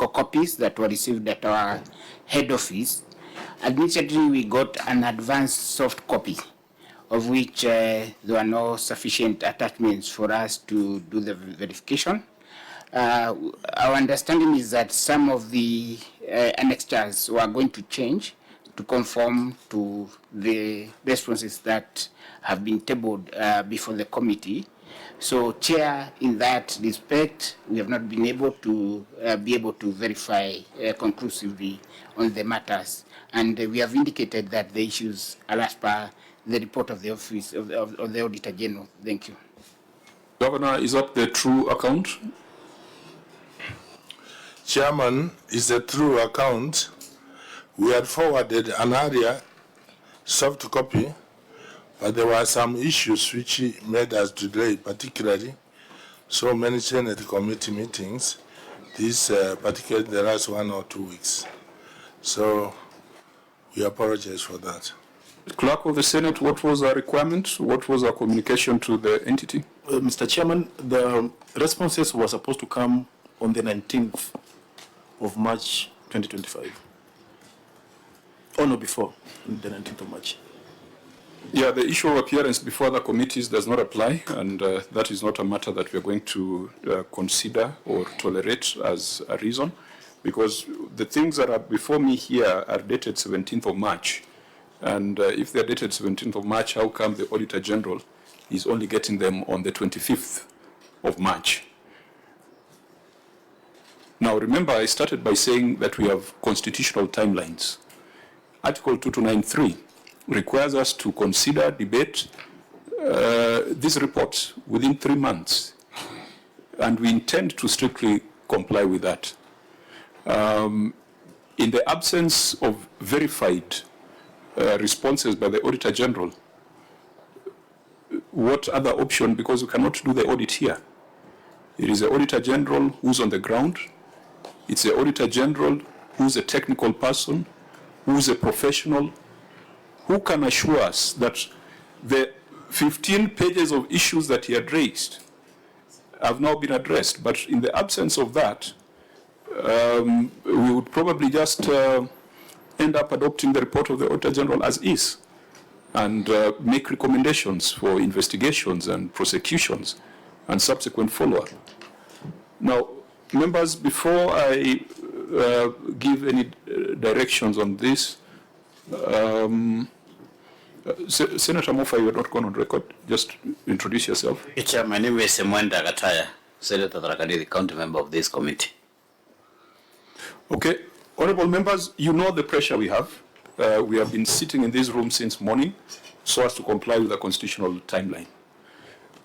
physical copies that were received at our head office. Admittedly, we got an advanced soft copy, of which there were no sufficient attachments for us to do the verification. Our understanding is that some of the annexures were going to change to conform to the responses that have been tabled before the committee. So, Chair, in that respect, we have not been able to verify conclusively on the matters, and we have indicated that the issues are as per the report of the Office of the Auditor General. Thank you. Governor, is that the true account? Chairman, is a true account. We had forwarded an earlier soft copy, but there were some issues which made us delay, particularly so many Senate committee meetings, particularly the last 1 or 2 weeks. So we apologize for that. Clerk of the Senate, what was our requirement? What was our communication to the entity? Mr. Chairman, the responses were supposed to come on the 19th of March 2025. Or no, before the 19th of March. Yeah, the issue of appearance before other committees does not apply, and that is not a matter that we are going to consider or tolerate as a reason, because the things that are before me here are dated 17th of March. And if they're dated 17th of March, how come the Auditor General is only getting them on the 25th of March? Now, remember, I started by saying that we have constitutional timelines. Article 2293 requires us to consider, debate these reports within 3 months, and we intend to strictly comply with that. In the absence of verified responses by the Auditor General, what other option, because we cannot do the audit here. It is the Auditor General who's on the ground. It's the Auditor General who's a technical person, who's a professional, who can assure us that the 15 pages of issues that he had raised have now been addressed. But in the absence of that, we would probably just end up adopting the report of the Auditor General as is, and make recommendations for investigations and prosecutions and subsequent follow-up. Now, members, before I give any directions on this, Senator Mofa, you are not gone on record. Just introduce yourself. Chair, my name is Mwenda Gataya, Senator Tharakanithi, the county member of this committee. Okay. Honorable members, you know the pressure we have. We have been sitting in this room since morning so as to comply with the constitutional timeline.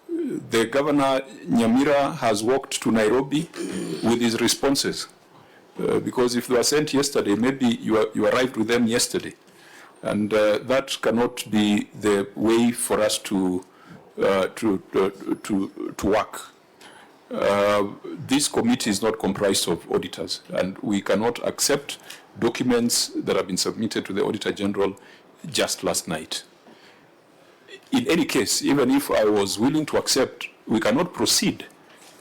The Governor Nyamira has walked to Nairobi with his responses because if they were sent yesterday, maybe you arrived with them yesterday. And that cannot be the way for us to work. This committee is not comprised of auditors, and we cannot accept documents that have been submitted to the Auditor General just last night. In any case, even if I was willing to accept, we cannot proceed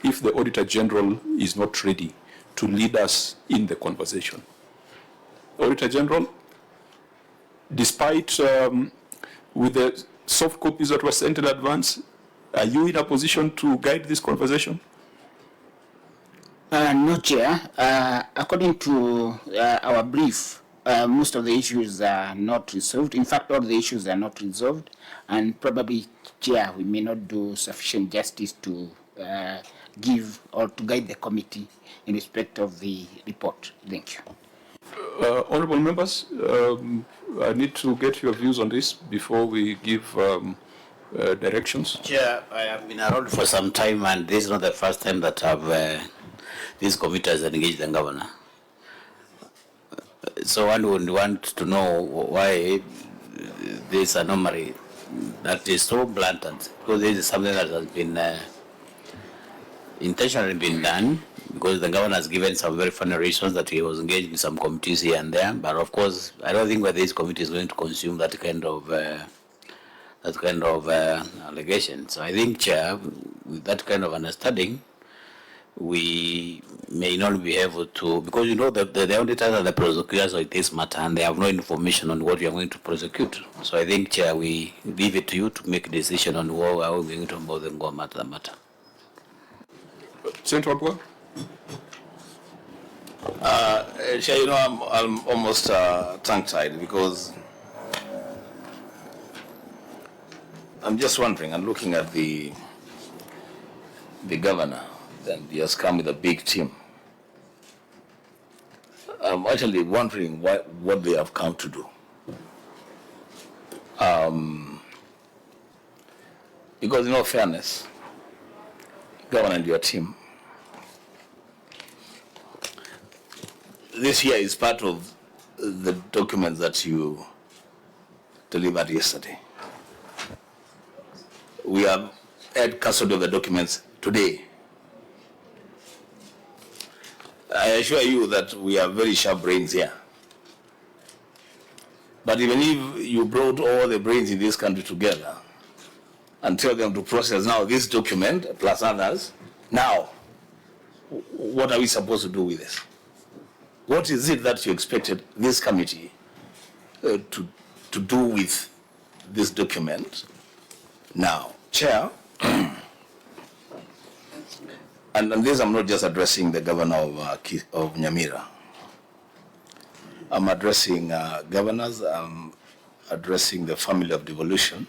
if the Auditor General is not ready to lead us in the conversation. Auditor General, despite with the soft copies that were sent in advance, are you in a position to guide this conversation? No, Chair. According to our brief, most of the issues are not resolved. In fact, all the issues are not resolved, and probably, Chair, we may not do sufficient justice to give or to guide the committee in respect of the report. Thank you. Honorable members, I need to get your views on this before we give directions. Chair, I have been around for some time, and this is not the first time that this committee has engaged the governor. So one would want to know why this anomaly that is so blatant, because this is something that has been intentionally been done, because the governor has given some very funny reasons that he was engaged in some committees here and there. But of course, I don't think whether this committee is going to consume that kind of allegation. So I think, Chair, with that kind of understanding, we may not be able to, because you know that the auditors are the prosecutors of this matter and they have no information on what we are going to prosecute. So I think, Chair, we leave it to you to make a decision on how we are going to move and go about the matter. Senator Wabua? Chair, you know, I'm almost tongue-tied because I'm just wondering and looking at the governor, and he has come with a big team. I'm actually wondering what they have come to do. Because in all fairness, governor and your team, this here is part of the documents that you delivered yesterday. We have had custody of the documents today. I assure you that we have very sharp brains here. But even if you brought all the brains in this country together and tell them to process now this document plus others, now, what are we supposed to do with this? What is it that you expected this committee to do with this document now? Chair, and this I'm not just addressing the governor of Nyamira. I'm addressing governors, I'm addressing the family of devolution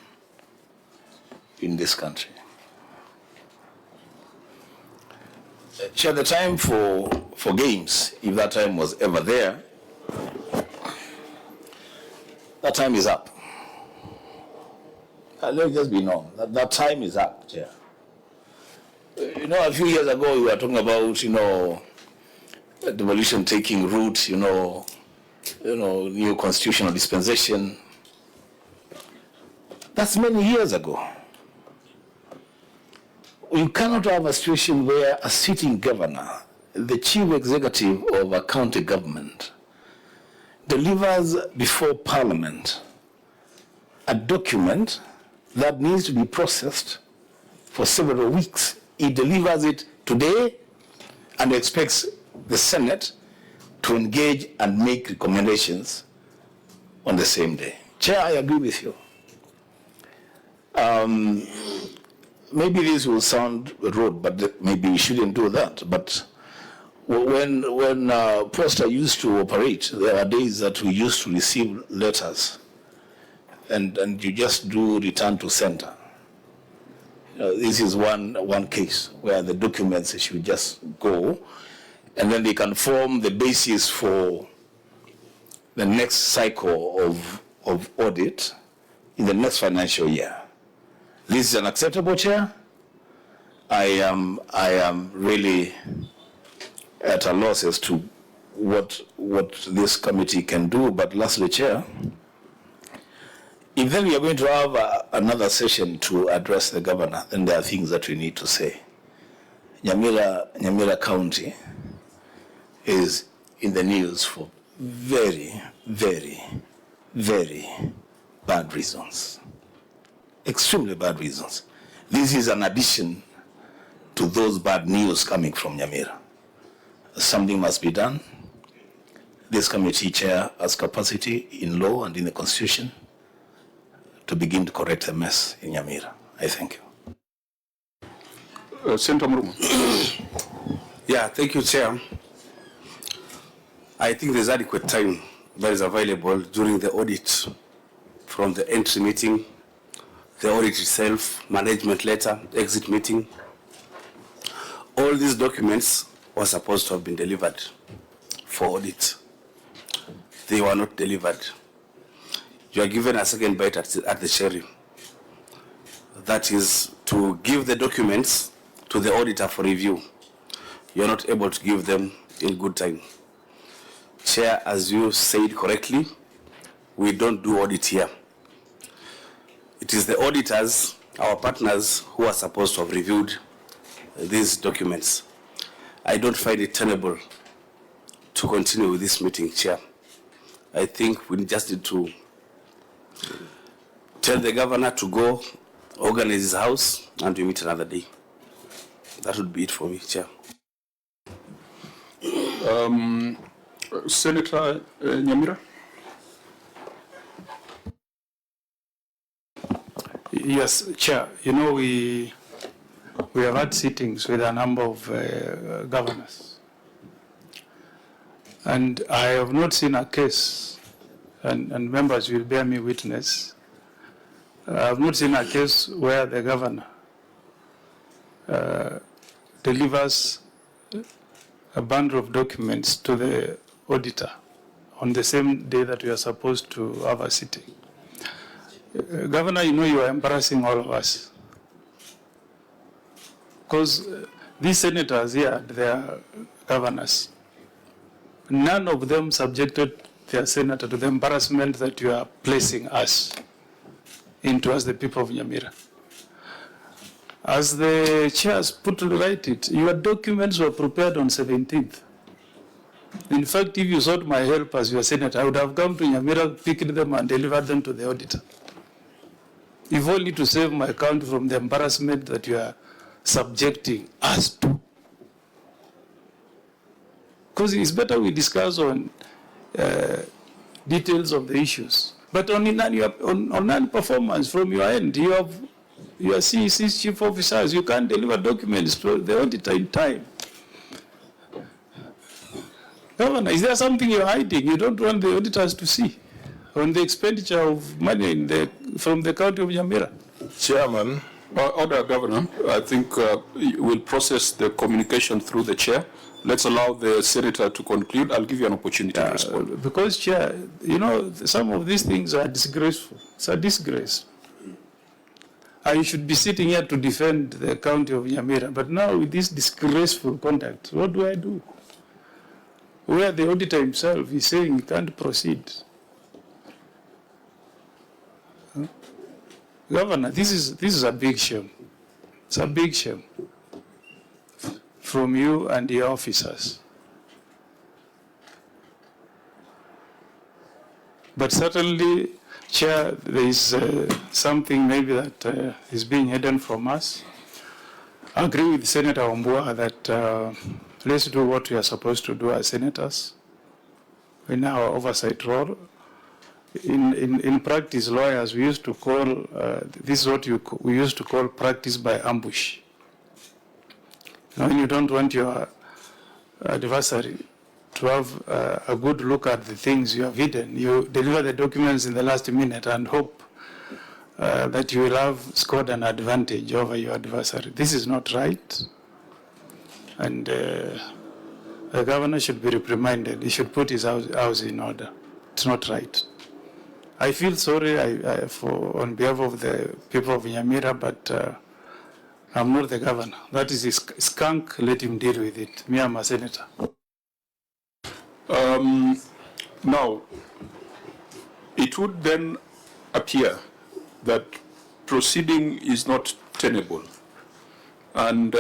in this country. Chair, the time for games, if that time was ever there, that time is up. Let it just be known that time is up, Chair. You know, a few years ago we were talking about, devolution taking root, new constitutional dispensation. That's many years ago. You cannot have a situation where a sitting governor, the chief executive of a county government, delivers before Parliament a document that needs to be processed for several weeks. He delivers it today and expects the Senate to engage and make recommendations on the same day. Chair, I agree with you. Maybe this will sound rude, but maybe we shouldn't do that. But when Posta used to operate, there are days that we used to receive letters and you just do return to center. This is one case where the documents should just go and then they can form the basis for the next cycle of audit in the next financial year. This is unacceptable, Chair. I am really at a loss as to what this committee can do. But lastly, Chair, if then we are going to have another session to address the governor, then there are things that we need to say. Nyamira County is in the news for very, very, very bad reasons. Extremely bad reasons. This is an addition to those bad news coming from Nyamira. Something must be done. This committee, Chair, has capacity in law and in the Constitution to begin to correct the mess in Nyamira. I thank you. Senator Muruma. Yeah, thank you, Chair. I think there's adequate time that is available during the audit, from the entry meeting, the audit itself, management letter, exit meeting. All these documents were supposed to have been delivered for audit. They were not delivered. You are given a second bite at the cherry. That is to give the documents to the auditor for review. You are not able to give them in good time. Chair, as you said correctly, we don't do audit here. It is the auditors, our partners, who are supposed to have reviewed these documents. I don't find it tenable to continue with this meeting, Chair. I think we just need to tell the governor to go organize his house and we meet another day. That would be it for me, Chair. Senator Nyamira? Yes, Chair. You know, we have had sittings with a number of governors. And I have not seen a case, and members will bear me witness, I have not seen a case where the governor delivers a bundle of documents to the auditor on the same day that we are supposed to have a sitting. Governor, you know you are embarrassing all of us. Because these senators here, they are governors. None of them subjected their senator to the embarrassment that you are placing us into as the people of Nyamira. As the chairs put to write it, your documents were prepared on 17th. In fact, if you sought my help as your senator, I would have come to Nyamira, picked them and delivered them to the auditor. If only to save my country from the embarrassment that you are subjecting us to. Because it's better we discuss on details of the issues. But on non-performance from your end, you have your CEC's chief officers, you can't deliver documents to the auditor in time. Governor, is there something you're hiding you don't want the auditors to see on the expenditure of money from the county of Nyamira? Chairman. Order, Governor. I think we'll process the communication through the chair. Let's allow the senator to conclude. I'll give you an opportunity to respond. Because, Chair, you know, some of these things are disgraceful. It's a disgrace. I should be sitting here to defend the county of Nyamira, but now with this disgraceful conduct, what do I do? Where the auditor himself is saying he can't proceed. Governor, this is a big shame. It's a big shame from you and your officers. But certainly, Chair, there is something maybe that is being hidden from us. I agree with Senator Ombua that let's do what we are supposed to do as senators in our oversight role. In practice, lawyers, we used to call, this is what we used to call practice by ambush. When you don't want your adversary to have a good look at the things you have hidden, you deliver the documents in the last minute and hope that you will have scored an advantage over your adversary. This is not right. And the governor should be reprimanded. He should put his house in order. It's not right. I feel sorry on behalf of the people of Nyamira, but I'm not the governor. That is his skunk, let him deal with it. Me, I'm a senator. Now, it would then appear that proceeding is not tenable. And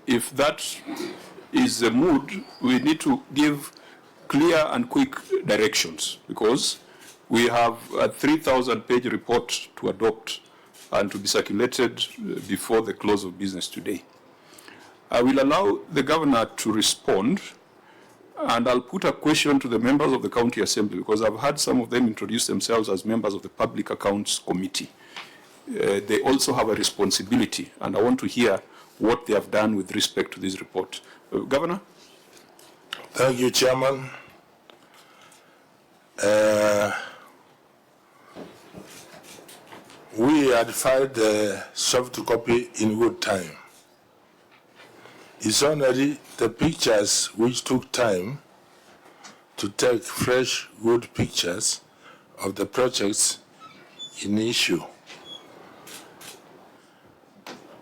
if that is the mood, we need to give clear and quick directions, because we have a 3,000-page report to adopt and to be circulated before the close of business today. I will allow the governor to respond, and I'll put a question to the members of the County Assembly, because I've had some of them introduce themselves as members of the Public Accounts Committee. They also have a responsibility, and I want to hear what they have done with respect to this report. Governor? Thank you, Chairman. We had filed the soft copy in good time. It's only the pictures which took time to take fresh, good pictures of the projects in issue.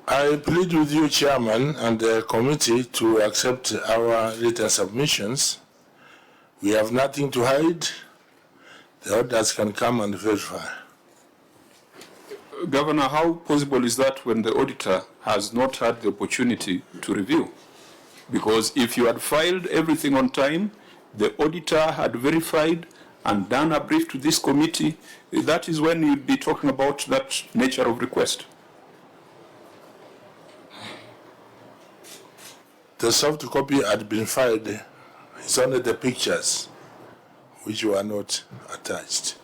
I plead with you, Chairman, and the committee to accept our written submissions. We have nothing to hide. The auditors can come and verify. Governor, how possible is that when the auditor has not had the opportunity to review? Because if you had filed everything on time, the auditor had verified and done a brief to this committee, that is when you'd be talking about that nature of request. The soft copy had been filed It's only the pictures which were not attached.